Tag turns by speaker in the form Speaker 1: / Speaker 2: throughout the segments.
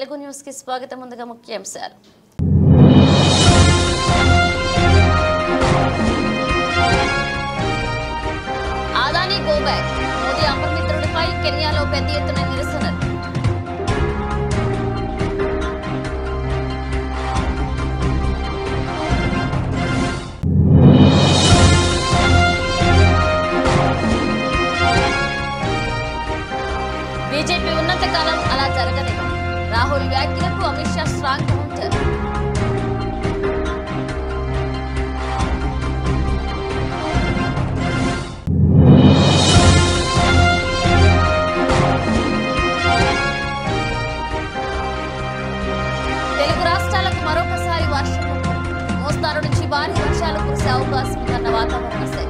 Speaker 1: Telugu news కి స్వాగతం. ముందుగా ముఖ్యాంశాలు. Adani go back. మోదీ అపరిమిత్రుడిపై కెన్యాలో పెద్ద ఎత్తున నిరసనలు. బీజేపీ ఉన్నత కాలం అలా జరగలేదు. రాహుల్ వ్యాఖ్యలకు అమిత్ షా స్ట్రాంగ్ కౌంటర్. తెలుగు రాష్ట్రాలకు మరొకసారి వర్షం. మోస్తారు నుంచి భారీ వర్షాలు కురిసే అవకాశం ఉందన్న వాతావరణ శాఖ.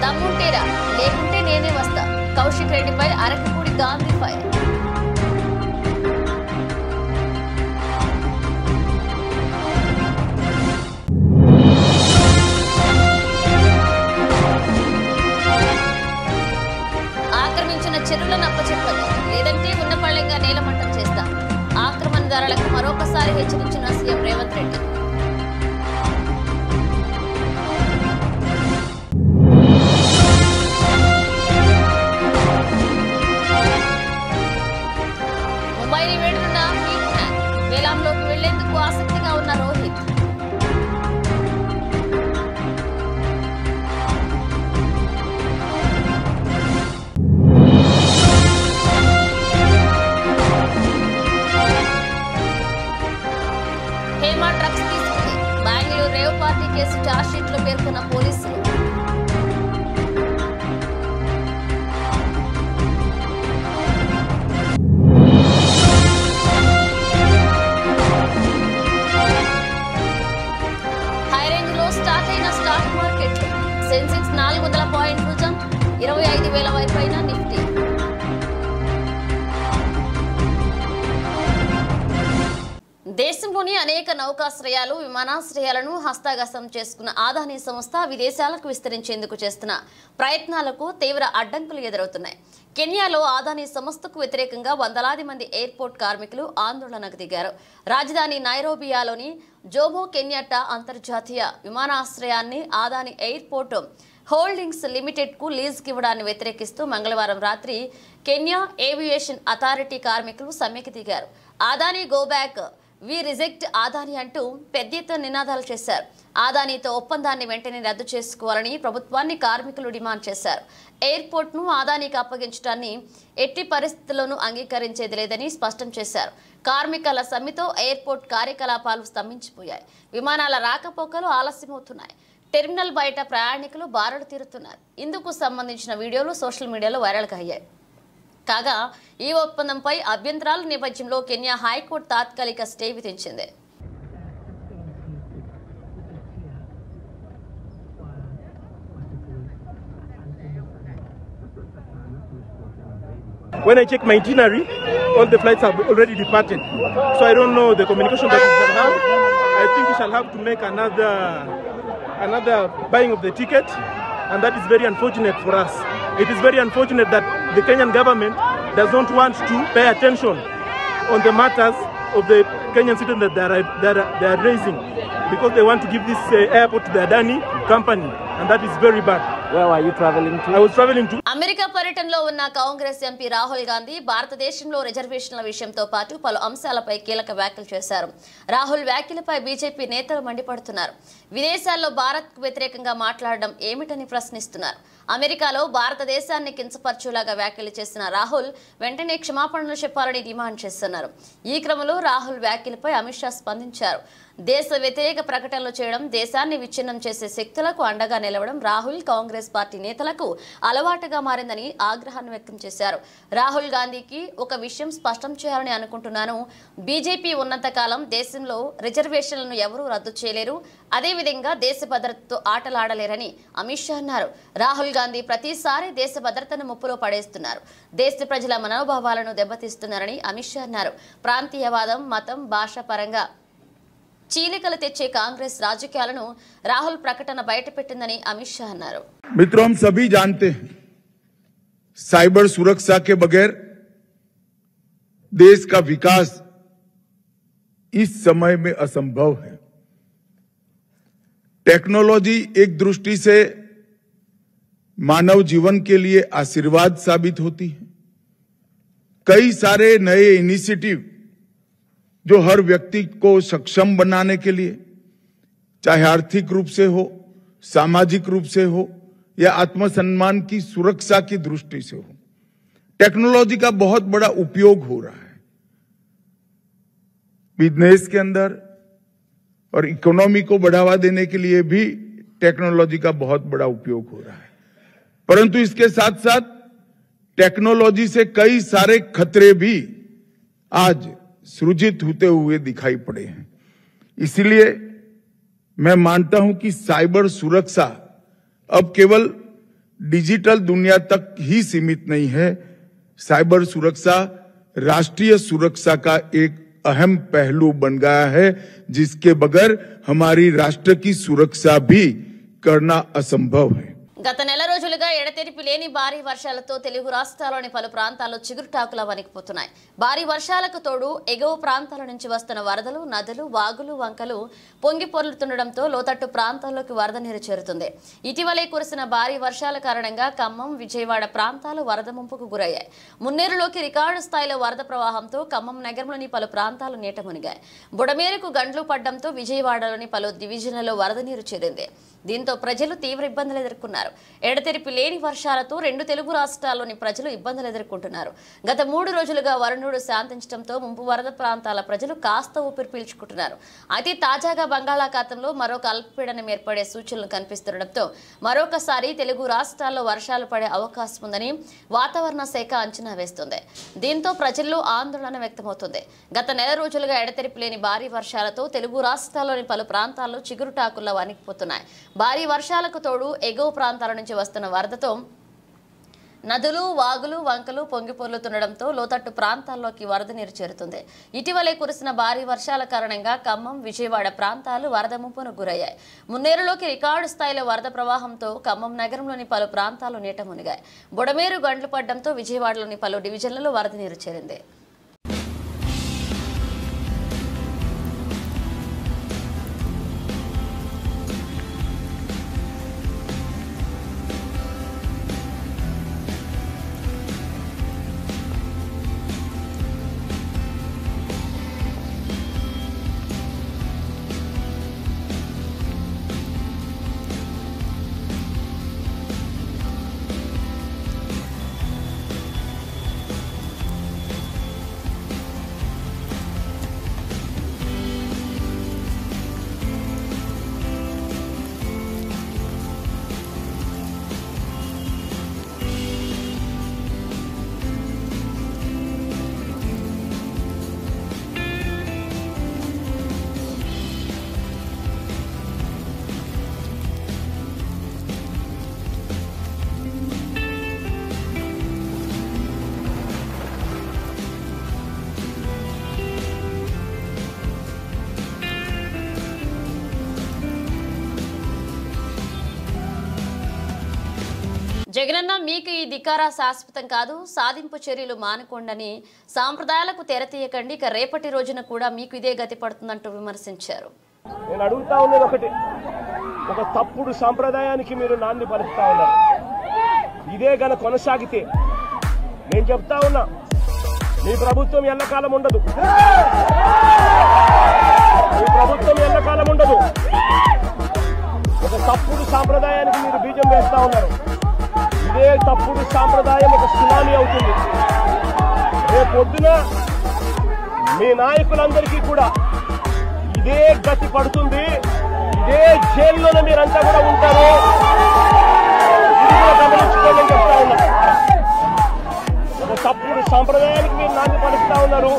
Speaker 1: దమ్ముంటేరా లేకుంటే నేనే వస్తా. కౌశిక్ రెడ్డిపై అరకపూడి గాంధీ ఫైర్. ఆక్రమించిన చెరువులను అప్పచెప్పదు, లేదంటే ఉన్నపళ్లంగా నేలమట్టం చేస్తాం. ఆక్రమణదారులకు మరొకసారి హెచ్చరించిన సీఎం రేవంత్ రెడ్డి. ముంబైని వేడున్న హీట్ మ్యాన్. వేలాంలోకి వెళ్లేందుకు ఆసక్తిగా ఉన్న రోహిత్. హేమ డ్రగ్స్ తీసుకుంది. Bengaluru rave party case chargesheet లో పేర్కొన్న పోలీసులు. స్టార్ట్ అయిన స్టాక్ మార్కెట్ సెన్సెక్స్ 400 పాయింట్లు జంప్. 25,000 వైపైన నిఫ్టీ. దేశంలోని అనేక నౌకాశ్రయాలు, విమానాశ్రయాలను హస్తగతం చేసుకున్న ఆదాని సంస్థ విదేశాలకు విస్తరించేందుకు చేస్తున్న ప్రయత్నాలకు తీవ్ర అడ్డంకులు ఎదురవుతున్నాయి. కెన్యాలో ఆదాని సంస్థకు వ్యతిరేకంగా వందలాది మంది ఎయిర్పోర్ట్ కార్మికులు ఆందోళనకు దిగారు. రాజధాని నైరోబియాలోని జోమో కెన్యాట్టా అంతర్జాతీయ విమానాశ్రయాన్ని ఆదాని ఎయిర్పోర్ట్ హోల్డింగ్స్ లిమిటెడ్ కు లీజుకి ఇవ్వడాన్ని వ్యతిరేకిస్తూ మంగళవారం రాత్రి కెన్యా ఏవియేషన్ అథారిటీ కార్మికులు సమ్మెకి దిగారు. Adani go back, we reject Adani అంటూ పెద్ద ఎత్తున నినాదాలు చేశారు. ఆదానితో ఒప్పందాన్ని వెంటనే రద్దు చేసుకోవాలని ప్రభుత్వాన్ని కార్మికులు డిమాండ్ చేశారు. ఎయిర్పోర్ట్ ను ఆదానికి అప్పగించడాన్ని ఎట్టి పరిస్థితుల్లోనూ అంగీకరించేది లేదని స్పష్టం చేశారు. కార్మికుల సమ్మెతో ఎయిర్పోర్ట్ కార్యకలాపాలు స్తంభించిపోయాయి. విమానాల రాకపోకలు ఆలస్యమవుతున్నాయి. టెర్మినల్ బయట ప్రయాణికులు బారులు తీరుతున్నారు. ఇందుకు సంబంధించిన వీడియోలు సోషల్ మీడియాలో వైరల్గా అయ్యాయి. కాగా ఈ ఒప్పందంపై అభ్యంతరాల నేపథ్యంలో కెన్యా హైకోర్టు తాత్కాలిక స్టే విధించింది.
Speaker 2: When I check my itinerary, all the flights have already departed. So I don't know the communication that we shall have. I think we shall have to make another buying of the ticket, and that is very unfortunate for us. It is very unfortunate that the Kenyan government does not want to pay attention on the matters of the Kenyan citizens that they are raising, because they want to give this airport to the Adani company, and that is very bad.
Speaker 3: Where were you traveling to?
Speaker 2: I was traveling to
Speaker 1: America పర్యటనలో ఉన్న Congress MP Rahul Gandhi భారతదేశంలో రిజర్వేషన్ల విషయంతో పాటు పలు అంశాలపై కీలక వ్యాఖ్యలు చేశారు. రాహుల్ వ్యాఖ్యలపై బీజేపీ నేతలు మండిపడుతున్నారు. విదేశాల్లో భారత్కు వ్యతిరేకంగా మాట్లాడడం ఏమిటని ప్రశ్నిస్తున్నారు. అమెరికాలో భారతదేశాన్ని కించపరచులాగా వ్యాఖ్యలు చేసిన రాహుల్ వెంటనే క్షమాపణలు చెప్పాలని డిమాండ్ చేస్తున్నారు. ఈ క్రమంలో రాహుల్ వ్యాఖ్యలపై అమిత్ షా స్పందించారు. దేశ వ్యతిరేక ప్రకటనలు చేయడం, దేశాన్ని విచ్ఛిన్నం చేసే శక్తులకు అండగా నిలవడం రాహుల్ కాంగ్రెస్ పార్టీ నేతలకు అలవాటుగా మారిందని ఆగ్రహాన్ని వ్యక్తం చేశారు. రాహుల్ గాంధీకి ఒక విషయం స్పష్టం చేయాలని అనుకుంటున్నాను. బీజేపీ ఉన్నంత కాలం దేశంలో రిజర్వేషన్లను ఎవరూ రద్దు చేయలేరు. అదేవిధంగా దేశ భద్రతతో ఆటలాడలేరని అమిత్ షా అన్నారు. రాహుల్ గాంధీ ప్రతిసారి దేశ భద్రతను ముప్పులో పడేస్తున్నారు. దేశ ప్రజల మనోభావాలను దెబ్బతీస్తున్నారని అమిత్ షా అన్నారు. ప్రాంతీయవాదం, మతం, భాష పరంగా చీలికలు తెచ్చే కాంగ్రెస్ రాజకీయాలను రాహుల్ ప్రకటన బయటపెట్టిందని అమిత్ షా అన్నారు.
Speaker 3: मित्रों, हम सभी जानते हैं साइबर सुरक्षा के बगैर देश का विकास इस समय में असंभव है. टेक्नोलॉजी एक दृष्टि से मानव जीवन के लिए आशीर्वाद साबित होती है. कई सारे नए इनिशिएटिव जो हर व्यक्ति को सक्षम बनाने के लिए, चाहे आर्थिक रूप से हो, सामाजिक रूप से हो या आत्मसम्मान की सुरक्षा की दृष्टि से हो, टेक्नोलॉजी का बहुत बड़ा उपयोग हो रहा है. बिजनेस के अंदर और इकोनॉमी को बढ़ावा देने के लिए भी टेक्नोलॉजी का बहुत बड़ा उपयोग हो रहा है. परंतु इसके साथ साथ टेक्नोलॉजी से कई सारे खतरे भी आज सृजित होते हुए दिखाई पड़े हैं. इसलिए मैं मानता हूं कि साइबर सुरक्षा अब केवल डिजिटल दुनिया तक ही सीमित नहीं है. साइबर सुरक्षा राष्ट्रीय सुरक्षा का एक अहम पहलू बन गया है, जिसके बगैर हमारी राष्ट्र की सुरक्षा भी करना असंभव है.
Speaker 1: గత నెల రోజులుగా ఎడతెరిపి లేని భారీ వర్షాలతో తెలుగు రాష్ట్రాల్లోని పలు ప్రాంతాల్లో చిగురుటాకులా వణికిపోతున్నాయి. భారీ వర్షాలకు తోడు ఎగువ ప్రాంతాల నుంచి వస్తున్న వరదలు, నదులు, వాగులు, వంకలు పొంగి పొర్లుతుండటంతో లోతట్టు ప్రాంతాల్లోకి వరద నీరు చేరుతుంది. ఇటీవలే కురిసిన భారీ వర్షాల కారణంగా ఖమ్మం, విజయవాడ ప్రాంతాలు వరద ముంపుకు గురయ్యాయి. మున్నేరులోకి రికార్డు స్థాయిలో వరద ప్రవాహంతో ఖమ్మం నగరంలోని పలు ప్రాంతాలు నీట మునిగాయి. బుడమేరుకు గండ్లు పడ్డంతో విజయవాడలోని పలు డివిజన్లలో వరద నీరు చేరింది. దీంతో ప్రజలు తీవ్ర ఇబ్బందులు ఎదుర్కొన్నారు. ఎడతెరిపి లేని వర్షాలతో రెండు తెలుగు రాష్ట్రాల్లోని ప్రజలు ఇబ్బందులు ఎదుర్కొంటున్నారు. గత 3 రోజులుగా వరుణుడు శాంతించడంతో ముంపు వరద ప్రాంతాల ప్రజలు కాస్త ఊపిరి పీల్చుకుంటున్నారు. అయితే తాజాగా బంగాళాఖాతంలో మరొక అల్పపీడనం ఏర్పడే సూచనలు కనిపిస్తుండటంతో మరొకసారి తెలుగు రాష్ట్రాల్లో వర్షాలు పడే అవకాశం ఉందని వాతావరణ శాఖ అంచనా వేస్తుంది. దీంతో ప్రజల్లో ఆందోళన వ్యక్తమవుతుంది. గత నెల రోజులుగా ఎడతెరిపి లేని భారీ వర్షాలతో తెలుగు రాష్ట్రాల్లోని పలు ప్రాంతాల్లో చిగురుటాకుల్లా వణికిపోతున్నాయి. భారీ వర్షాలకు తోడు ఎగువ ప్రాంతాల నుంచి వస్తున్న వరదతో నదులు, వాగులు, వంకలు పొంగిపొర్లుతుండటంతో లోతట్టు ప్రాంతాల్లోకి వరద నీరు చేరుతుంది. ఇటీవలే కురిసిన భారీ వర్షాల కారణంగా ఖమ్మం, విజయవాడ ప్రాంతాలు వరద ముంపును గురయ్యాయి. మున్నేరులోకి రికార్డు స్థాయిలో వరద ప్రవాహంతో ఖమ్మం నగరంలోని పలు ప్రాంతాలు నీట మునిగాయి. బుడమేరు గండ్లు పడ్డంతో విజయవాడలోని పలు డివిజన్లలో వరద నీరు చేరింది. జగనన్న మీకు ఈ ధిక్కారా శాశ్వతం కాదు, సాధింపు చర్యలు మానుకోండని సాంప్రదాయాలకు తెరతీయకండి, ఇక రేపటి రోజున కూడా మీకు ఇదే గతి పడుతుందంటూ విమర్శించారు.
Speaker 2: నేను అడుగుతా ఉన్నది ఒకటి, ఒక తప్పుడు సాంప్రదాయానికి మీరు నాంది పలుకుతా ఉన్నారు. ఇదే గన కొనసాగితే నేను చెప్తా ఉన్నా, మీ ప్రభుత్వం ఎల్లకాలం ఉండదు. మీ ప్రభుత్వం ఎల్లకాలం ఉండదు. ఒక తప్పుడు సాంప్రదాయానికి మీరు బీజం వేస్తా ఉన్నారు. ఇదే తప్పుడు సాంప్రదాయం ఒక సునామీ అవుతుంది. రేపొద్దున మీ నాయకులందరికీ కూడా ఇదే గతి పడుతుంది. ఇదే జైల్లోనే మీరంతా కూడా ఉంటారు. ఇది కూడా గమనించుకోవాలని చెప్తా ఉన్నా. ఒక తప్పుడు సాంప్రదాయానికి మీరు నాంది పలుకుతా ఉన్నారు.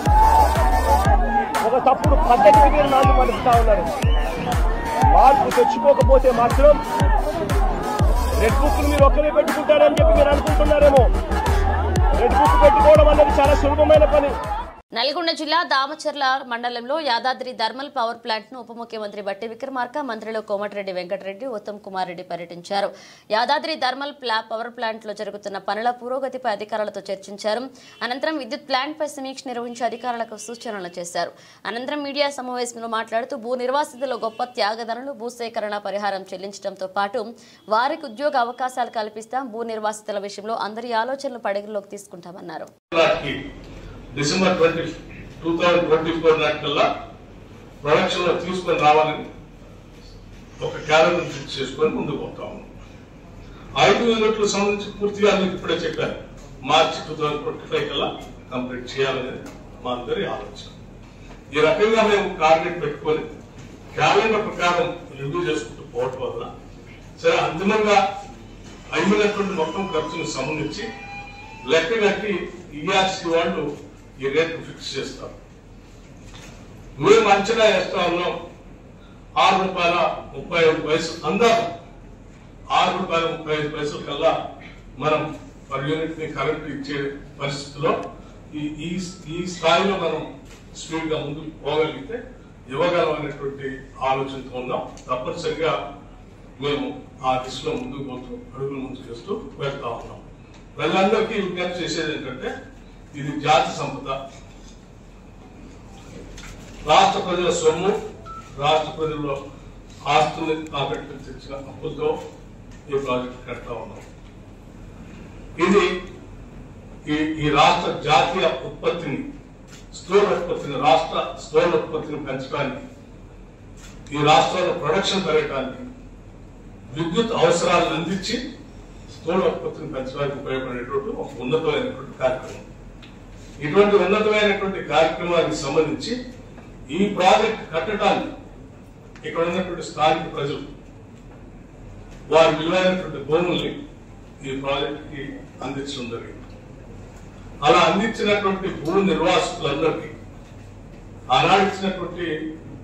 Speaker 2: ఒక తప్పుడు పద్ధతికి మీరు నాంది పలుకుతా ఉన్నారు. మార్పు తెచ్చుకోకపోతే మాత్రం రెడ్ బుక్ మీరు ఒక్కరే పెట్టుకుంటారని చెప్పి మీరు అనుకుంటున్నారేమో. రెడ్ బుక్ పెట్టుకోవడం అనేది చాలా సులభమైన పని.
Speaker 1: నల్గొండ జిల్లా దామచర్ల మండలంలో యాదాద్రి థర్మల్ పవర్ ప్లాంట్ ను ఉప ముఖ్యమంత్రి బట్టి విక్రమార్క, మంత్రులు కోమటిరెడ్డి వెంకటరెడ్డి, ఉత్తమ్ కుమార్ రెడ్డి పర్యటించారు. యాదాద్రి థర్మల్ పవర్ ప్లాంట్ లో జరుగుతున్న పనుల పురోగతిపై అధికారులతో చర్చించారు. అనంతరం విద్యుత్ ప్లాంట్ పై సమీక్ష నిర్వహించి అధికారులకు సూచనలు చేశారు. అనంతరం మీడియా సమావేశంలో మాట్లాడుతూ భూ నిర్వాసితులు గొప్ప త్యాగదనులు, భూసేకరణ పరిహారం చెల్లించడంతో పాటు వారికి ఉద్యోగ అవకాశాలు కల్పిస్తాం, భూ నిర్వాసితుల విషయంలో అందరి ఆలోచనలు పరిగణలోకి తీసుకుంటామన్నారు.
Speaker 4: డిసెంబర్ 2024 నాటికల్లా ప్రొడక్షన్ లో తీసుకొని రావాలని ఒక క్యాలెండర్ ఫిక్స్ చేసుకొని ముందుకు పోతాము. 5 యూనిట్లకు సంబంధించి పూర్తిగా మీకు ఇప్పుడే చెప్పారు, మార్చి 2025 కల్లా కంప్లీట్ చేయాలనేది మా అందరి ఆలోచన. ఈ రకంగా మేము టార్గెట్ పెట్టుకొని క్యాలెండర్ ప్రకారం రివ్యూ చేసుకుంటూ పోవటం వల్ల సరే అంతిమంగా అయినటువంటి మొత్తం ఖర్చును సంబంధించి లెక్క కట్టి ఈఆర్సీ వాళ్ళు ఈ రేటు ఫిక్స్ చేస్తాం. మేము అంచనా వేస్తా ఉన్నాం ₹6.35 అందాజు ₹6.35 కల్లా మనం పర్ యూనిట్ ని కరెంట్ ఇచ్చే పరిస్థితిలో ఈ స్థాయిలో మనం స్పీడ్ గా ముందుకు పోగలిగితే ఇవ్వగలం అనేటువంటి ఆలోచనతో ఉన్నాం. తప్పనిసరిగా మేము ఆ దిశలో ముందుకు పోతూ అడుగులు ముందుకు చేస్తూ వెళ్తా ఉన్నాం. ప్రజలందరికీ విజ్ఞప్తి చేసేది ఏంటంటే ఇది జాతి సంపద, రాష్ట్ర ప్రజల సొమ్ము, రాష్ట్ర ప్రజల్లో ఆస్తుల్ని తాకట్టు తెచ్చిన అప్పులతో ఈ ప్రాజెక్టు కడతా ఉన్నాం. ఇది ఈ రాష్ట్ర జాతీయ ఉత్పత్తిని, స్థూల ఉత్పత్తిని, రాష్ట్ర స్థూల ఉత్పత్తిని పెంచడానికి, ఈ రాష్ట్రంలో ప్రొడక్షన్ పెరగడానికి, విద్యుత్ అవసరాలను అందించి స్థూల ఉత్పత్తిని పెంచడానికి ఉపయోగపడేటువంటి ఒక ఉన్నతమైనటువంటి కార్యక్రమం. ఇటువంటి ఉన్నతమైనటువంటి కార్యక్రమానికి సంబంధించి ఈ ప్రాజెక్ట్ కట్టడానికి ఇక్కడ ఉన్నటువంటి స్థానిక ప్రజలు వారి విలువైనటువంటి భూముల్ని ఈ ప్రాజెక్టుకి అందించడం జరిగింది. అలా అందించినటువంటి భూ నిర్వాసితులందరికీ ఆనాడు ఇచ్చినటువంటి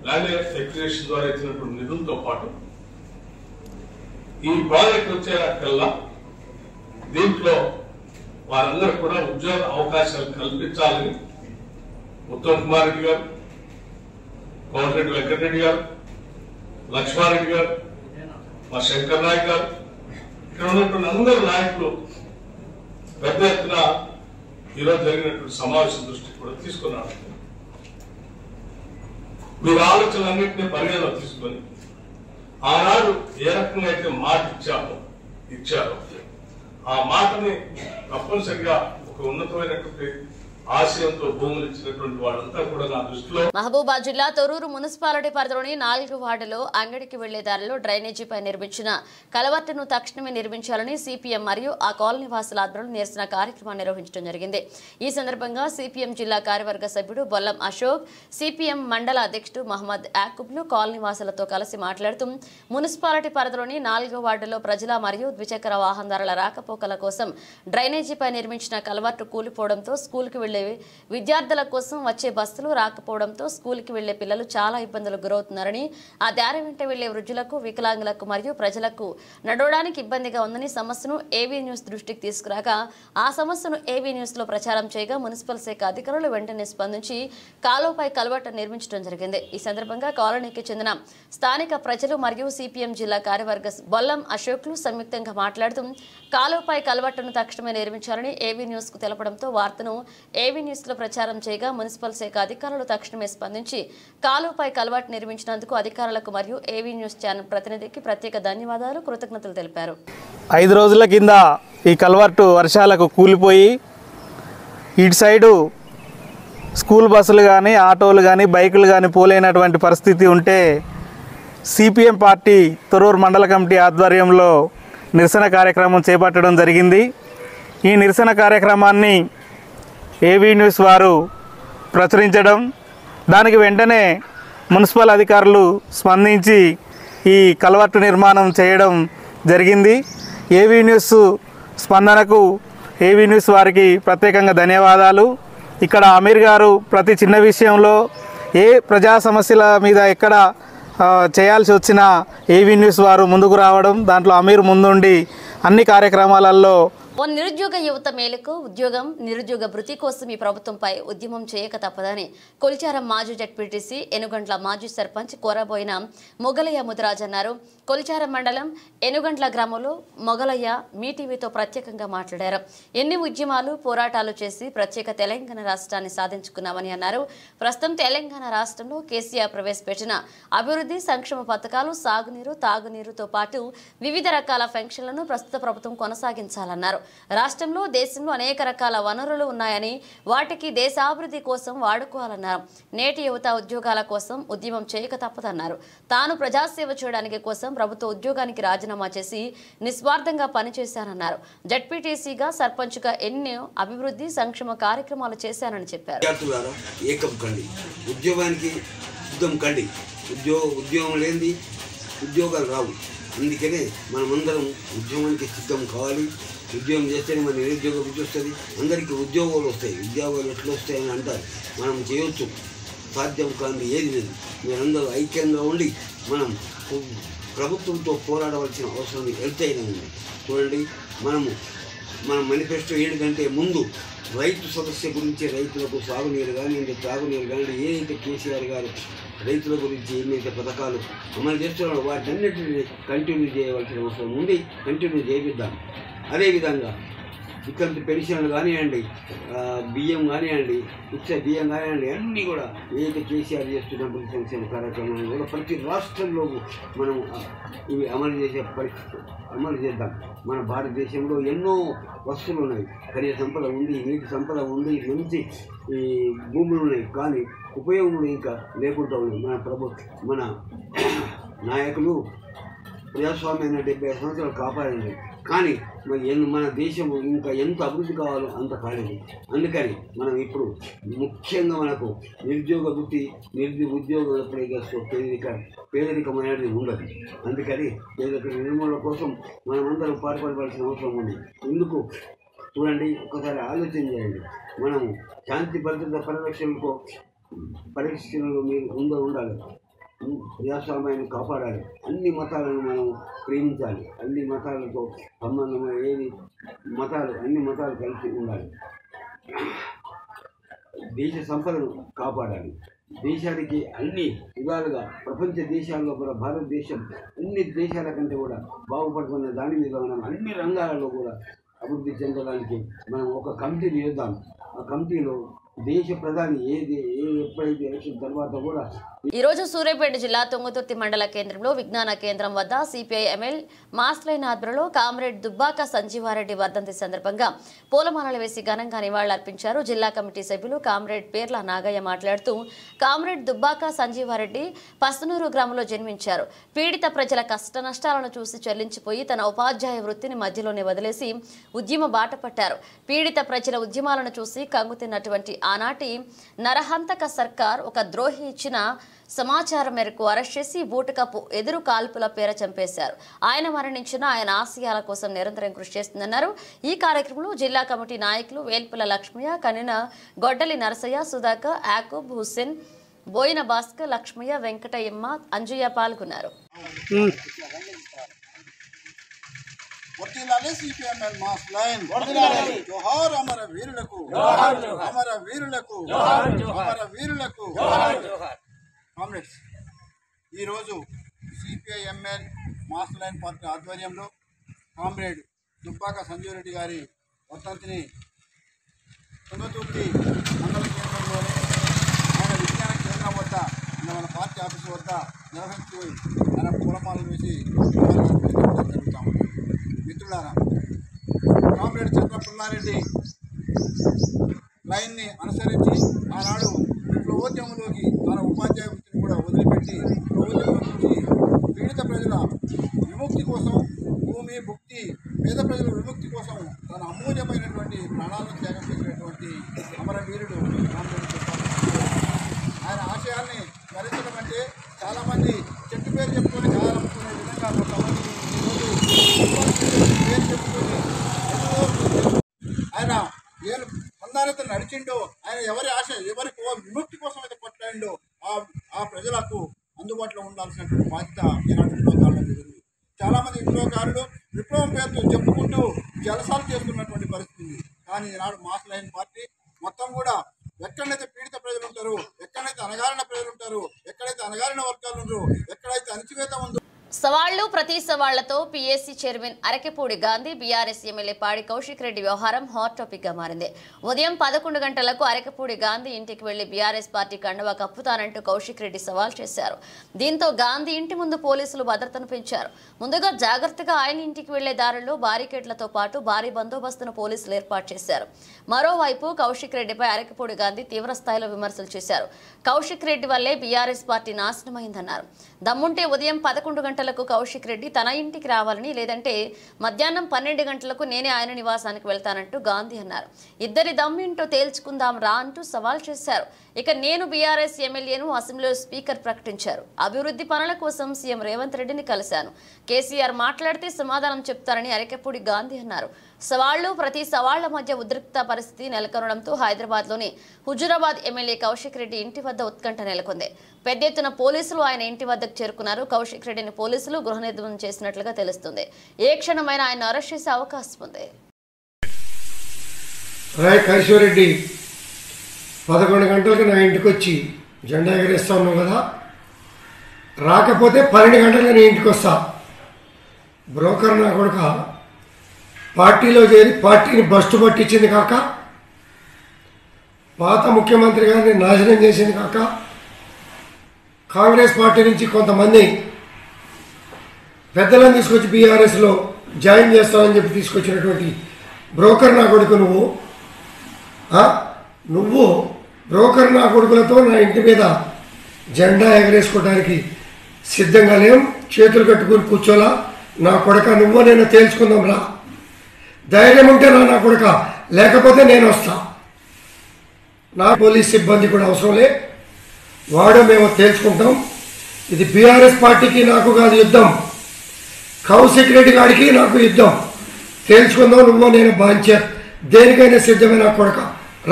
Speaker 4: ల్యాండ్ ఎక్విజిషన్ ద్వారా ఇచ్చినటువంటి నిధులతో పాటు ఈ ప్రాజెక్ట్ వచ్చేకల్లా దీంట్లో వారందరూ కూడా ఉద్యోగ అవకాశాలు కల్పించాలని ఉత్తమ్ కుమార్ రెడ్డి గారు, కోమటిరెడ్డి వెంకటరెడ్డి గారు, లక్ష్మారెడ్డి గారు, మా శంకర్ నాయక్ గారు, ఇక్కడ ఉన్నటువంటి అందరు నాయకులు పెద్ద ఎత్తున ఈరోజు జరిగినటువంటి సమావేశం దృష్టికి కూడా తీసుకున్నారు. మీరు ఆలోచనలన్నింటినీ పరిగణలో తీసుకొని ఆనాడు ఏ రకంగా అయితే మాట ఇచ్చారో ఆ మాటని తప్పనిసరిగా ఒక ఉన్నతమైనటువంటి ఆశయంతో భూములు ఇచ్చినటువంటి వాళ్ళంతా కూడా నా దృష్టిలో.
Speaker 1: మహబూబాద్ జిల్లా తొర్రూరు మున్సిపాలిటీ పరిధిలోని 4 వార్డులో అంగడికి వెళ్లే దారిలో డ్రైనేజీపై నిర్మించిన కలవర్టును తక్షణమే నిర్మించాలని సిపిఎం మరియు ఆ కాలనీ వాసుల ఆధ్వర్యంలో నిరసన కార్యక్రమాన్ని నిర్వహించడం జరిగింది. ఈ సందర్భంగా సిపిఎం జిల్లా కార్యవర్గ సభ్యుడు బొల్లం అశోక్, సిపిఎం మండల అధ్యక్షుడు మహమ్మద్ యాకూబ్లు కాలనీ వాసులతో కలిసి మాట్లాడుతూ మున్సిపాలిటీ పరిధిలోని 4 వార్డులో ప్రజల మరియు ద్విచక్ర వాహనదారుల రాకపోకల కోసం డ్రైనేజీపై నిర్మించిన కలవర్టు కూలిపోవడంతో స్కూల్కి వెళ్లే విద్యార్థుల కోసం వచ్చే బస్సులు రాకపోవడంతో స్కూల్కి వెళ్లే పిల్లలు చాలా ఇబ్బందులకు గురవుతున్నారని, ఆ దారి వెంట వెళ్లే వృద్ధులకు, వికలాంగులకు మరియు ప్రజలకు నడవడానికి ఇబ్బందిగా ఉందని సమస్యను ఏవీ న్యూస్ దృష్టికి తీసుకురాగా ఆ సమస్యను ఏవీ న్యూస్ లో ప్రచారం చేయగా మున్సిపల్ శాఖ అధికారులు వెంటనే స్పందించి కాలువపై కలవట నిర్మించడం జరిగింది. ఈ సందర్భంగా కాలనీకి చెందిన స్థానిక ప్రజలు మరియు సిపిఎం జిల్లా కార్యవర్గ బొల్లం అశోక్లు సంయుక్తంగా మాట్లాడుతూ కాలువపై కలవటను తక్షణమే నిర్మించాలని ఏవీ న్యూస్ కు తెలపడంతో వార్తను ఏవీ న్యూస్ లో ప్రచారం చేయగా మున్సిపల్ శాఖ అధికారులు తక్షణమే స్పందించి కాలువపై కలవాటు నిర్మించినందుకు అధికారులకు మరియు ఏవీ న్యూస్ ఛానల్ ప్రతినిధికి ప్రత్యేక ధన్యవాదాలు, కృతజ్ఞతలు తెలిపారు.
Speaker 5: 5 రోజుల కింద ఈ కలవాటు వర్షాలకు కూలిపోయి ఇటు సైడు స్కూల్ బస్సులు కానీ, ఆటోలు కానీ, బైకులు కానీ పోలేనటువంటి పరిస్థితి ఉంటే సిపిఎం పార్టీ తొర్రూరు మండల కమిటీ ఆధ్వర్యంలో నిరసన కార్యక్రమం చేపట్టడం జరిగింది. ఈ నిరసన కార్యక్రమాన్ని ఏవీ న్యూస్ వారు ప్రచురించడం, దానికి వెంటనే మున్సిపల్ అధికారులు స్పందించి ఈ కలవర్టు నిర్మాణం చేయడం జరిగింది. ఏవీ న్యూస్ స్పందనకు ఏవీ న్యూస్ వారికి ప్రత్యేకంగా ధన్యవాదాలు. ఇక్కడ అమీర్ గారు ప్రతి చిన్న విషయంలో ఏ ప్రజా సమస్యల మీద ఎక్కడ చేయాల్సి వచ్చినా ఏవీ న్యూస్ వారు ముందుకు రావడం, దాంట్లో అమీర్ ముందుండి అన్ని కార్యక్రమాలలో
Speaker 1: ఓ నిరుద్యోగ యువత మేలుకు ఉద్యోగం నిరుద్యోగ భృతి కోసం ఈ ప్రభుత్వంపై ఉద్యమం చేయక తప్పదని కొల్చారం మాజీ జడ్పీటీసీ ఎనుగంట్ల మాజీ సర్పంచ్ కోరబోయిన మొగలయ్య ముదిరాజ్ అన్నారు. కొల్చారం మండలం ఎనుగంట్ల గ్రామంలో మొగలయ్య మీటీవీతో ప్రత్యేకంగా మాట్లాడారు. ఎన్ని ఉద్యమాలు పోరాటాలు చేసి ప్రత్యేక తెలంగాణ రాష్ట్రాన్ని సాధించుకున్నామని అన్నారు. ప్రస్తుతం తెలంగాణ రాష్ట్రంలో కేసీఆర్ ప్రవేశపెట్టిన అభివృద్ధి సంక్షేమ పథకాలు సాగునీరు తాగునీరుతో పాటు వివిధ రకాల పెన్షన్లను ప్రస్తుత ప్రభుత్వం కొనసాగించాలన్నారు. రాష్ట్రంలో దేశంలో అనేక రకాల వనరులు ఉన్నాయని వాటికి దేశాభివృద్ధి కోసం వాడుకోవాలన్నారు. నేటి యువత ఉద్యోగాల కోసం ఉద్యమం చేయక తప్పదన్నారు. తాను ప్రజాసేవ చేయడానికి కోసం ప్రభుత్వ ఉద్యోగానికి రాజీనామా చేసి నిస్వార్థంగా పనిచేశానన్నారు. జడ్పీటీసీగా సర్పంచ్గా ఎన్నో అభివృద్ధి సంక్షేమ కార్యక్రమాలు చేశానని చెప్పారు.
Speaker 6: ఉద్యోగం లేనిది ఉద్యోగాలు రావు. అందుకనే మనమందరం ఉద్యోగానికి సిద్ధం కావాలి. ఉద్యోగం చేస్తేనే మన నిరుద్యోగ వృత్తి వస్తుంది. అందరికీ ఉద్యోగాలు వస్తాయి. ఉద్యోగాలు ఎట్లా వస్తాయని అంటారు. మనం చేయొచ్చు. సాధ్యం కాని ఏది లేదు. మీరందరూ ఐక్యంగా ఉండి మనం ప్రభుత్వంతో పోరాడవలసిన అవసరం ఎంతైనా ఉంది. చూడండి, మన మేనిఫెస్టో ఏంటంటే ముందు రైతు సమస్య గురించి రైతులకు సాగునీరు కానీ త్రాగునీరు కానీ ఏదైతే కేసీఆర్ గారు రైతుల గురించి ఏమైతే పథకాలు అమలు చేస్తున్నారో వాటన్నిటిని కంటిన్యూ చేయవలసిన అవసరం ఉంది. కంటిన్యూ చేయిద్దాం. అదేవిధంగా ఇక్కడ పెన్షన్లు కానివ్వండి, బియ్యం కానివ్వండి, ఉచిత బియ్యం కానివ్వండి, అన్నీ కూడా ఏదైతే కేసీఆర్ చేస్తున్న సంక్షేమ కార్యక్రమాన్ని కూడా ప్రతి రాష్ట్రంలో మనం ఇవి అమలు చేద్దాం. మన భారతదేశంలో ఎన్నో వస్తువులు ఉన్నాయి. ఖనిజ సంపద ఉంది, నీటి సంపద ఉంది, మంచి భూములు ఉన్నాయి. కానీ ఉపయోగములు ఇంకా లేకుండా ఉన్నాయి. మన నాయకులు ప్రజాస్వామ్యాన్ని 75 సంవత్సరాలు కాపాడింది. కానీ మన దేశం ఇంకా ఎంత అభివృద్ధి కావాలో అంత కాలేదు. అందుకని మనం ఇప్పుడు ముఖ్యంగా మనకు నిరుద్యోగ వృత్తి ఉద్యోగం ఎప్పుడైతే పేదరికం అనేది ఉండదు. అందుకని పేదరిక నిర్మూలన కోసం మనమందరం పాటుపడవలసిన అవసరం ఉంది. ఎందుకు చూడండి, ఒకసారి ఆలోచన చేయండి. మనము శాంతి భద్రత పరిరక్షణలో మీరు ఉండాలి. ప్రజాస్వామ్యాన్ని కాపాడాలి. అన్ని మతాలను మనం ప్రేమించాలి. అన్ని మతాలతో సంబంధం అన్ని మతాలు కలిసి ఉండాలి. దేశ సంపదను కాపాడాలి. దేశానికి అన్ని విధాలుగా ప్రపంచ దేశాల్లో కూడా భారతదేశం అన్ని దేశాల కంటే కూడా బాగుపడుతున్న దాని మీద మనం అన్ని రంగాలలో కూడా అభివృద్ధి చెందడానికి మనం ఒక కమిటీని వేద్దాం. ఆ కమిటీలో దేశ ప్రధాని ఎప్పుడైతే ఎలక్షన్ తర్వాత కూడా.
Speaker 1: ఈరోజు సూర్యాపేట జిల్లా తుంగతుర్తి మండల కేంద్రంలో విజ్ఞాన కేంద్రం వద్ద సిపిఐ ఎమ్మెల్ మాస్లైన్ ఆధ్వర్యంలో కామ్రేడ్ దుబ్బాక సంజీవారెడ్డి వర్ధంతి సందర్భంగా పూలమాలలు వేసి ఘనంగా నివాళులర్పించారు. జిల్లా కమిటీ సభ్యులు కామ్రేడ్ పేర్ల నాగయ్య మాట్లాడుతూ, కామ్రేడ్ దుబ్బాక సంజీవారెడ్డి పస్తనూరు గ్రామంలో జన్మించారు. పీడిత ప్రజల కష్ట నష్టాలను చూసి చెల్లించిపోయి తన ఉపాధ్యాయ వృత్తిని మధ్యలోనే వదిలేసి ఉద్యమ బాట పట్టారు. పీడిత ప్రజల ఉద్యమాలను చూసి కంగుతిన్నటువంటి ఆనాటి నరహంతక సర్కార్ ఒక ద్రోహి ఇచ్చిన సమాచారం మేరకు అరెస్ట్ చేసి బూటకపు ఎదురు కాల్పుల పేర చంపేశారు. ఆయన మరణించిన ఆయన ఆశయాల కోసం నిరంతరం కృషి చేస్తుందన్నారు. ఈ కార్యక్రమంలో జిల్లా కమిటీ నాయకులు వేల్పుల లక్ష్మయ్య, కనిన గొడ్డలి నరసయ్య, సుధాకర్, యాకూబ్ హుస్సేన్, బోయిన భాస్కర్, లక్ష్మయ్య, వెంకటయ్యమ్మ, అంజయ్య పాల్గొన్నారు.
Speaker 7: జోహార్ అమర వీరులకు, అమర వీరులకు, అమర వీరులకు. కామ్రేడ్స్, ఈరోజు సిపిఐఎంఎల్ మాస్ లైన్ పార్టీ ఆధ్వర్యంలో కామ్రేడ్ దుబ్బాక సంజీవరెడ్డి గారి వర్ధంతిని తుంగతుర్తి మండల కేంద్రంలోని ఆయన విజ్ఞాన కేంద్రం వద్ద మన పార్టీ ఆఫీసు వద్ద నిర్వహించి ఆయన పూలమాలలు వేసి జరుగుతాము. మిత్రులారా, కామ్రేడ్ చంద్ర పుల్లారెడ్డి లైన్ని అనుసరించి ఆనాడు విప్లవోద్యమంలోకి తన ఉపాధ్యాయ వృత్తిని కూడా వదిలిపెట్టి విప్లవోద్యమం నుంచి పీడిత ప్రజల విముక్తి కోసం, భూమి భుక్తి, పేద ప్రజల విముక్తి కోసం తన అమూల్యమైనటువంటి ప్రాణాలను త్యాగం చేసినటువంటి అమరవీరుడు కామ్రేడ్. ఆయన ఆశయాల్ని స్మరించడం అంటే చాలామంది చెట్టు పేరు చెప్పుకొని కావాలనుకునే విధంగా కొంతమంది పేరు చెప్పుకొని ఆయన ఏ పొందాలైతే నడిచిండో, ఆయన ఎవరి విముక్తి కోసం అయితే కొట్లాడిండో ఆ ప్రజలకు అందుబాటులో ఉండాల్సినటువంటి బాధ్యత ఈనాటి విప్లవకారుల మీద ఉంది. చాలామంది విప్లవకారులు విప్లవం పేరుతో చెప్పుకుంటూ జలసాలు చేస్తున్నటువంటి ఆనాడు మాస్ లైన్ పార్టీ మొత్తం కూడా ఎక్కడైతే పీడిత ప్రజలు ఉంటారు, ఎక్కడైతే అణగారిన ప్రజలు ఉంటారు, ఎక్కడైతే అణగారిన వర్గాలు ఉంటారు, ఎక్కడైతే అణచివేత ఉందో
Speaker 1: సవాళ్లు ప్రతి సవాళ్లతో PSC chairman Arekapudi Gandhi BRS MLA పాడి కౌశిక్ రెడ్డి వ్యవహారం హాట్ టాపిక్ గా మారింది. ఉదయం 11 గంటలకు అరకెపూడి గాంధీ ఇంటికి వెళ్లి బీఆర్ఎస్ పార్టీ కండువా కప్పుతానంటూ కౌశిక్ రెడ్డి సవాల్ చేశారు. దీంతో గాంధీ ఇంటి ముందు పోలీసులు భద్రతను పెంచారు. ముందుగా జాగ్రత్తగా ఆయన ఇంటికి వెళ్లే దారుల్లో బారికేడ్లతో పాటు భారీ బందోబస్తును పోలీసులు ఏర్పాటు చేశారు. మరోవైపు కౌశిక్ రెడ్డిపై అరకెపూడి గాంధీ తీవ్ర స్థాయిలో విమర్శలు చేశారు. కౌశిక్ రెడ్డి వల్లే బీఆర్ఎస్ పార్టీ నాశనమైందన్నారు. దమ్ముంటే ఉదయం 11 గంటలకు కౌశిక్ రెడ్డి తన ఇంటికి రావాలని, లేదంటే మధ్యాహ్నం 12 గంటలకు నేనే ఆయన నివాసానికి వెళ్తానంటూ గాంధీ అన్నారు. ఇద్దరి దమ్మింటో తేల్చుకుందాం రా అంటూ సవాల్ చేశారు. ఇక నేను బీఆర్ఎస్ ఎమ్మెల్యేను అసెంబ్లీలో స్పీకర్ ప్రకటించారు. అభివృద్ధి పనుల కోసం సీఎం రేవంత్ రెడ్డిని కలిశాను. కేసీఆర్ మాట్లాడితే సమాధానం చెప్తారని అరకెపూడి గాంధీ అన్నారు. సవాళ్లు ప్రతి సవాళ్ల మధ్య ఉద్రిక్త పరిస్థితి నెలకొనడంతో హైదరాబాద్లోని హుజూరాబాద్ ఎమ్మెల్యే కౌశిక్ రెడ్డి ఇంటి వద్ద ఉత్కంఠ నెలకొంది. పెద్ద ఎత్తున పోలీసులు ఆయన ఇంటి వద్దకు చేరుకున్నారు. కౌశిక్ రెడ్డిని పోలీసులు గృహ నిర్బంధం చేసినట్లుగా తెలుస్తుంది. ఏ క్షణమైనా ఆయన అరెస్ట్ చేసే అవకాశం ఉంది.
Speaker 8: కైశ్వరెడ్డి 11 గంటలకు నా ఇంటికి వచ్చి జెండా ఎగరేస్తా ఉన్నావు కదా, రాకపోతే 12 గంటలకు నీ ఇంటికి వస్తా. బ్రోకర్ నా కొడుక పార్టీలో చేరి పార్టీని బస్టు పట్టించింది కాక, పాత ముఖ్యమంత్రి గారిని నాశనం చేసింది కాక, కాంగ్రెస్ పార్టీ నుంచి కొంతమంది పెద్దలను తీసుకొచ్చి బీఆర్ఎస్లో జాయిన్ చేస్తామని చెప్పి తీసుకొచ్చినటువంటి బ్రోకర్ నా కొడుకు నువ్వు బ్రోకర్ నా కొడుకులతో నా ఇంటి మీద జెండా ఎగరేసుకోవడానికి సిద్ధంగా లేం. చేతులు కట్టుకుని కూర్చోలా. నా కొడుక నువ్వు నేను తేల్చుకుందాం రా. ధైర్యం ఉంటే నా కొడుక, లేకపోతే నేను వస్తా. నా పోలీస్ సిబ్బంది కూడా అవసరం లే, వాడో మేము తేల్చుకుంటాం. ఇది బీఆర్ఎస్ పార్టీకి నాకు కాదు యుద్ధం, కౌశిక్ రెడ్డి గారికి నాకు యుద్ధం. తేల్చుకుందాం. నువ్వు నేను బాంచే దేనికైనా సిద్ధమైన కొడుక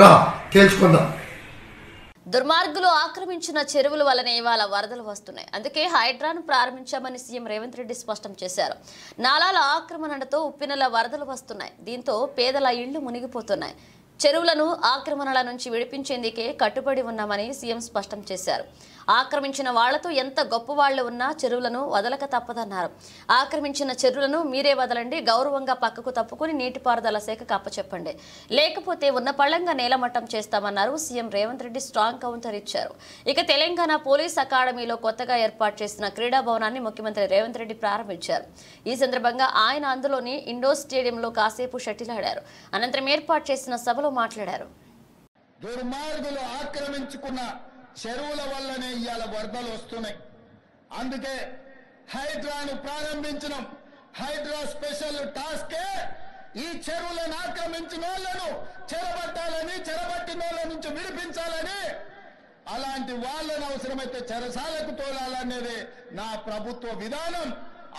Speaker 8: రా, తేల్చుకుందాం.
Speaker 1: దుర్మార్గులు ఆక్రమించిన చెరువుల వల్లనే ఇవాళ వరదలు వస్తున్నాయి. అందుకే హైడ్రాను ప్రారంభించామని సీఎం రేవంత్ రెడ్డి స్పష్టం చేశారు. నాలాల ఆక్రమణతో ఉప్పినల వరదలు వస్తున్నాయి. దీంతో పేదల ఇళ్లు మునిగిపోతున్నాయి. చెరువులను ఆక్రమణల నుంచి విడిపించేందుకే కట్టుబడి ఉన్నామని సీఎం స్పష్టం చేశారు. ఆక్రమించిన వాళ్లతో ఎంత గొప్ప వాళ్లు ఉన్నా చెరువులను వదలక తప్పదన్నారు. ఆక్రమించిన చెరువులను మీరే వదలండి, గౌరవంగా పక్కకు తప్పుకుని నీటిపారుదల శాఖకు అప్పచెప్పండి, లేకపోతే ఉన్న పళ్లంగా నేలమట్టం చేస్తామన్నారు. CM Revanth Reddy strong counter ఇచ్చారు. ఇక తెలంగాణ పోలీస్ అకాడమీలో కొత్తగా ఏర్పాటు చేసిన క్రీడా భవనాన్ని ముఖ్యమంత్రి రేవంత్ రెడ్డి ప్రారంభించారు. ఈ సందర్భంగా ఆయన అందులోని ఇండోర్ స్టేడియంలో కాసేపు షటిల్ ఆడారు. అనంతరం ఏర్పాటు చేసిన సభలో మాట్లాడారు.
Speaker 9: దుర్మార్గులు ఆక్రమించుకున్న చెరువుల వల్లనే ఇవాళ వరదలు వస్తున్నాయి. అందుకే హైడ్రాను ప్రారంభించడం. హైడ్రా స్పెషల్ టాస్కే ఈ చెరువులను ఆక్రమించిన వాళ్ళను చెరబట్టాలని, చెరబట్టిన వాళ్ళ నుంచి విడిపించాలని, అలాంటి వాళ్ళను అవసరమైతే చెరసాలకు తోలాలనేది నా ప్రభుత్వ విధానం.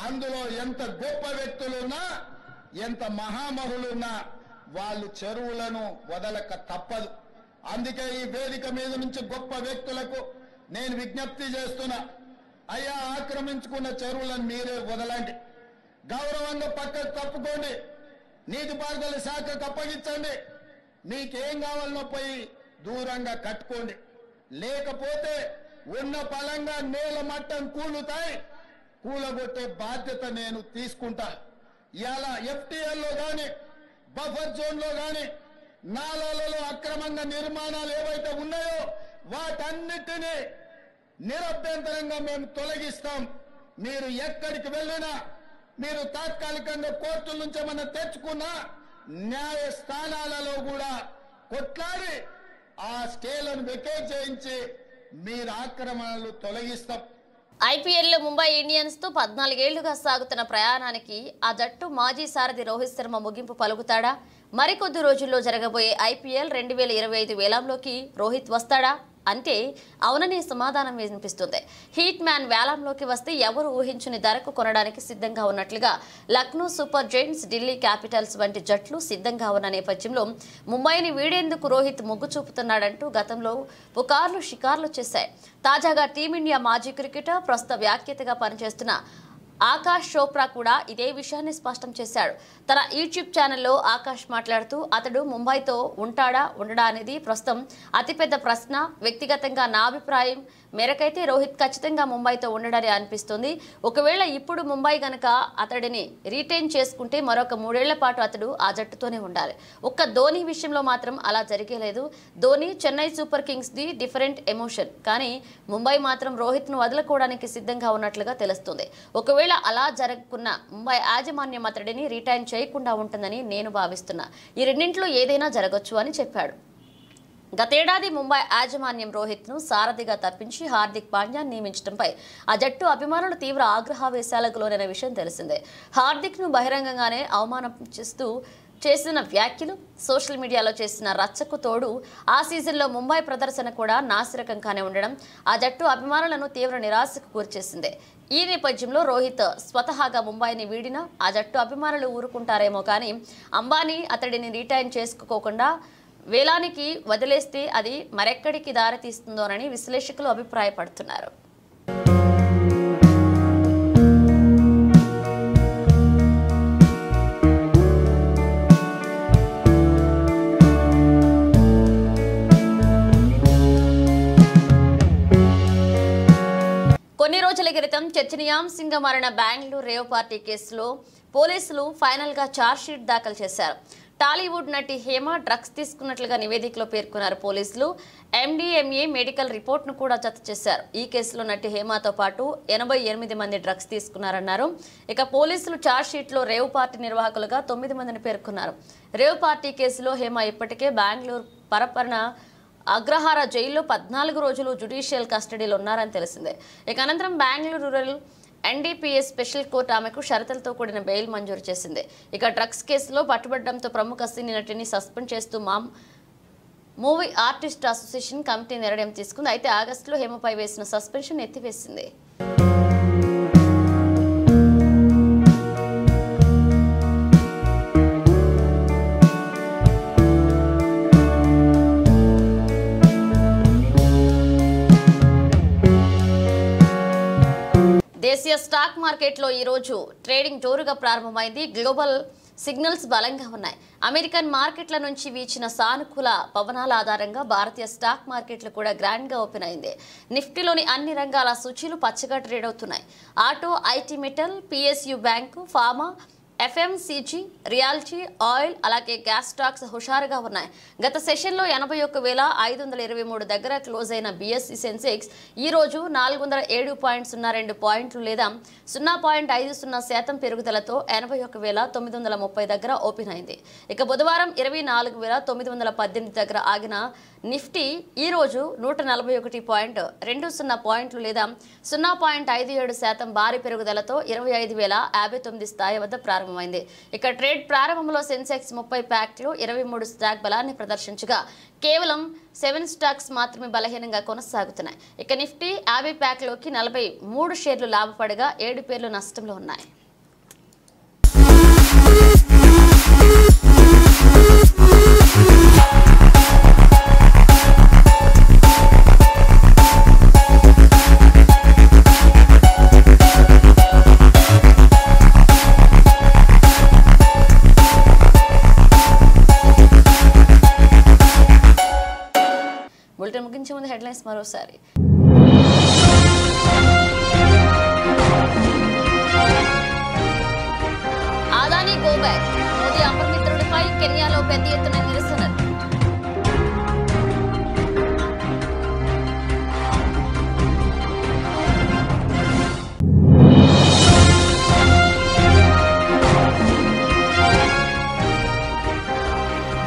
Speaker 9: అందులో ఎంత గొప్ప వ్యక్తులున్నా, ఎంత మహామహులున్నా వాళ్ళు చెరువులను వదలక తప్పదు. అందుకే ఈ వేదిక మీద నుంచి గొప్ప వ్యక్తులకు నేను విజ్ఞప్తి చేస్తున్నా, అయ్యా ఆక్రమించుకున్న చెరువులను మీరే వదలండి, గౌరవంగా పక్కకు తప్పుకోండి, నీటిపారుదల శాఖకు అప్పగించండి, మీకేం కావాలనో పోయి దూరంగా కట్టుకోండి, లేకపోతే ఉన్న పలంగా నేల మట్టం కూలుతాయి, కూలగొట్టే బాధ్యత నేను తీసుకుంటా. ఇలా ఎఫ్టీఎల్లో కానీ బఫర్ జోన్లో కానీ నాలాలలో అక్రమంగా నిర్మాణాలు ఏవైతే ఉన్నాయో వాటన్నిటినీ నిరభ్యంతరంగా మేము తొలగిస్తాం. మీరు ఎక్కడికి వెళ్ళినా, మీరు తాత్కాలికంగా కోర్టుల నుంచి ఏమన్నా తెచ్చుకున్నా న్యాయస్థానాలలో కూడా కొట్లాడి ఆ స్టేలను వెకేట్ చేయించి మీరు ఆక్రమణలు తొలగిస్తాం.
Speaker 1: ఐపీఎల్లో ముంబై ఇండియన్స్ తో 14 ఏళ్లుగా సాగుతున్న ప్రయాణానికి ఆ జట్టు మాజీ సారథి రోహిత్ శర్మ ముగింపు పలుకుతాడా? మరికొద్ది రోజుల్లో జరగబోయే ఐపీఎల్ 2025 వేలంలోకి రోహిత్ వస్తాడా అంటే అవుననే సమాధానం వినిపిస్తుంది. హీట్ మ్యాన్ వేలంలోకి వస్తే ఎవరు ఊహించని ధరకు కొనడానికి సిద్ధంగా ఉన్నట్లుగా Lucknow super Giants, Delhi Capitals వంటి జట్లు సిద్ధంగా ఉన్న నేపథ్యంలో ముంబైని వీడేందుకు రోహిత్ మొగ్గు చూపుతున్నాడంటూ గతంలో పుకార్లు షికార్లు చేశాయి. తాజాగా టీమిండియా మాజీ క్రికెటర్, ప్రస్తుత వ్యాఖ్యాతగా పనిచేస్తున్న ఆకాష్ చోప్రా కూడా ఇదే విషయాన్ని స్పష్టం చేశాడు. తన యూట్యూబ్ ఛానల్లో ఆకాష్ మాట్లాడుతూ అతడు ముంబైతో ఉండడా అనేది ప్రస్తుతం అతిపెద్ద ప్రశ్న. వ్యక్తిగతంగా నా అభిప్రాయం మేరకైతే రోహిత్ ఖచ్చితంగా ముంబైతో ఉండడని అనిపిస్తుంది. ఒకవేళ ఇప్పుడు ముంబై గనక అతడిని రీటైన్ చేసుకుంటే మరొక 3 ఏళ్ల పాటు అతడు ఆ జట్టుతోనే ఉండాలి. ఒక్క ధోని విషయంలో మాత్రం అలా జరిగేలేదు. Dhoni Chennai super kings the different emotion, కానీ ముంబై మాత్రం రోహిత్ను వదులుకోవడానికి సిద్ధంగా ఉన్నట్లుగా తెలుస్తుంది. ఒకవేళ అలా జరగకున్న ముంబై యాజమాన్యం అతడిని రిటైన్ చేయకుండా ఉంటుందని నేను భావిస్తున్నా. ఈ రెండింటిలో ఏదైనా జరగచ్చు అని చెప్పాడు. గతేడాది ముంబై యాజమాన్యం రోహిత్ను సారథిగా తప్పించి హార్దిక్ పాండ్యాను నియమించడంపై ఆ జట్టు అభిమానులు తీవ్ర ఆగ్రహావేశాలకు లోనైన విషయం తెలిసిందే. హార్దిక్ను బహిరంగంగానే అవమానం చేసిన వ్యాఖ్యలు, సోషల్ మీడియాలో చేసిన రచ్చకు తోడు ఆ సీజన్లో ముంబై ప్రదర్శన కూడా నాసిరకంగానే ఉండడం ఆ జట్టు అభిమానులను తీవ్ర నిరాశకు గురిచేసింది. ఈ నేపథ్యంలో రోహిత్ స్వతహాగా ముంబైని వీడినా ఆ జట్టు అభిమానులు ఊరుకుంటారేమో కానీ అంబానీ అతడిని రిటైన్ చేసుకోకుండా వేలానికి వదిలేస్తే అది మరెక్కడికి దారితీస్తుందోనని విశ్లేషకులు అభిప్రాయపడుతున్నారు. కొన్ని రోజుల క్రితం చర్చనీయాంశంగా మారిన బెంగళూరు రేవ్ పార్టీ కేసులో పోలీసులు ఫైనల్గా ఛార్జ్షీట్ దాఖలు చేశారు. టాలీవుడ్ నటి హేమ డ్రగ్స్ తీసుకున్నట్లుగా నివేదికలో పేర్కొన్నారు పోలీసులు. MDMA మెడికల్ రిపోర్ట్ను కూడా జత చేశారు. ఈ కేసులో నటి హేమతో పాటు 88 మంది డ్రగ్స్ తీసుకున్నారన్నారు. ఇక పోలీసులు ఛార్జ్షీట్లో రేవ్ పార్టీ నిర్వాహకులుగా 9 మందిని పేర్కొన్నారు. రేవ్ పార్టీ కేసులో హేమ ఇప్పటికే బెంగళూరు పరపరణ అగ్రహార జైల్లో 14 రోజులు జ్యుడిషియల్ కస్టడీలో ఉన్నారని తెలిసిందే. ఇక అనంతరం Bengaluru rural NDPS special court ఆమెకు షరతులతో కూడిన బెయిల్ మంజూరు చేసింది. ఇక డ్రగ్స్ కేసులో పట్టుబడడంతో ప్రముఖ సినీ నటిని సస్పెండ్ చేస్తూ మూవీ ఆర్టిస్ట్ అసోసియేషన్ కమిటీ నిర్ణయం తీసుకుంది. అయితే ఆగస్టులో హేమపై వేసిన సస్పెన్షన్ ఎత్తివేసింది. దేశీయ స్టాక్ మార్కెట్లో ఈ రోజు ట్రేడింగ్ జోరుగా ప్రారంభమైంది. గ్లోబల్ సిగ్నల్స్ బలంగా ఉన్నాయి. అమెరికన్ మార్కెట్ల నుంచి వీచిన సానుకూల పవనాల ఆధారంగా భారతీయ స్టాక్ మార్కెట్లు కూడా గ్రాండ్గా ఓపెన్ అయింది. నిఫ్టీలోని అన్ని రంగాల సూచీలు పచ్చగా ట్రేడ్ అవుతున్నాయి. Auto, IT, metal, PSU bank, pharma, FMCG, reality, oil అలాగే గ్యాస్ స్టాక్స్ హుషారుగా ఉన్నాయి. గత సెషన్లో 81,523 దగ్గర క్లోజ్ అయిన BSE సెన్సెక్స్ ఈ రోజు 407.02 పాయింట్లు లేదా 0.50% పెరుగుదలతో 81,930 దగ్గర ఓపెన్ అయింది. ఇక బుధవారం 24,918 దగ్గర ఆగిన నిఫ్టీ ఈ రోజు 141.20 పాయింట్లు లేదా 0.57% భారీ పెరుగుదలతో 25,059 స్థాయి వద్ద ప్రారంభమైంది. ఇక ట్రేడ్ ప్రారంభంలో సెన్సెక్స్ 30 ప్యాక్లు 23 స్టాక్ బలాన్ని ప్రదర్శించగా కేవలం 7 స్టాక్స్ మాత్రమే బలహీనంగా కొనసాగుతున్నాయి. ఇక నిఫ్టీ 50 ప్యాక్లోకి 43 షేర్లు లాభపడగా 7 పేర్లు నష్టంలో ఉన్నాయి. బులెటిన్ ముగించే ముందు హెడ్లైన్స్ మరోసారి. అదానీ గో బ్యాక్, మోదీ అపమిత్రుడిపై కెన్యాలో పెద్ద ఎత్తున నిరసనలు.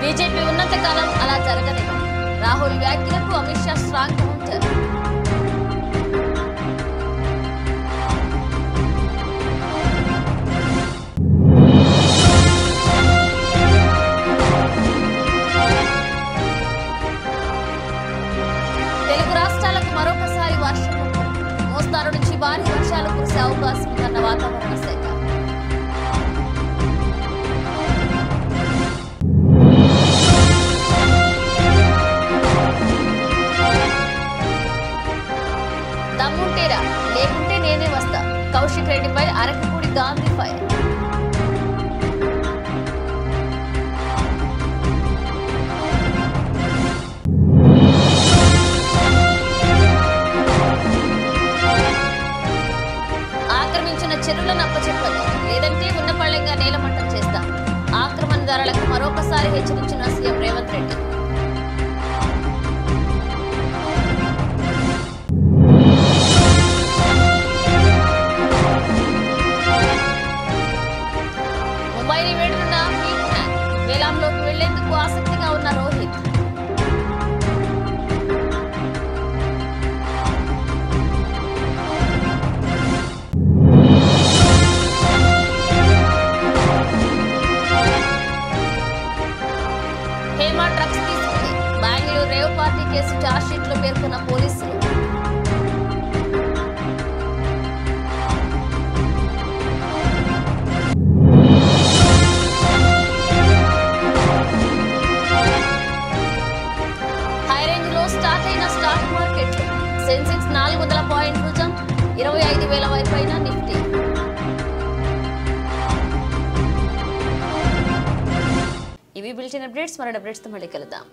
Speaker 1: బీజేపీ ఉన్నత కాలం అలా జరగలేదు. రాహుల్ వ్యాఖ్యలకు అమిత్ షా స్ట్రాంగ్ కౌంటర్. తెలుగు రాష్ట్రాలకు మరొకసారి వర్షం, మోస్తారు నుంచి భారీ వర్షాలు కురిసే అవకాశం ఉందన్న వాతావరణ శాఖ. తాత్కాలికంగా నేలమట్టం చేస్తాం. ఆక్రమణదారులకు మరొకసారి హెచ్చరించిన సీఎం రేవంత్ రెడ్డి. ముంబైని వేడున్న వేలాంలోకి వెళ్లేందుకు ఆసక్తిగా ఉన్న రోహిత్. హేమ డ్రగ్స్ తీసుకుంది. Bengaluru rave party case chargesheet లో పేర్కొన్న పోలీసులు. హైరేంజ్ లో స్టార్ట్ అయిన స్టాక్ మార్కెట్. సెన్సెక్స్ 400 పాయింట్లు జంప్, 25,000 వైపైన నిఫ్టీ. ఇవి బులెటిన్ అప్డేట్స్. మరో అప్డేట్స్ తో మళ్ళీ కలుద్దాం.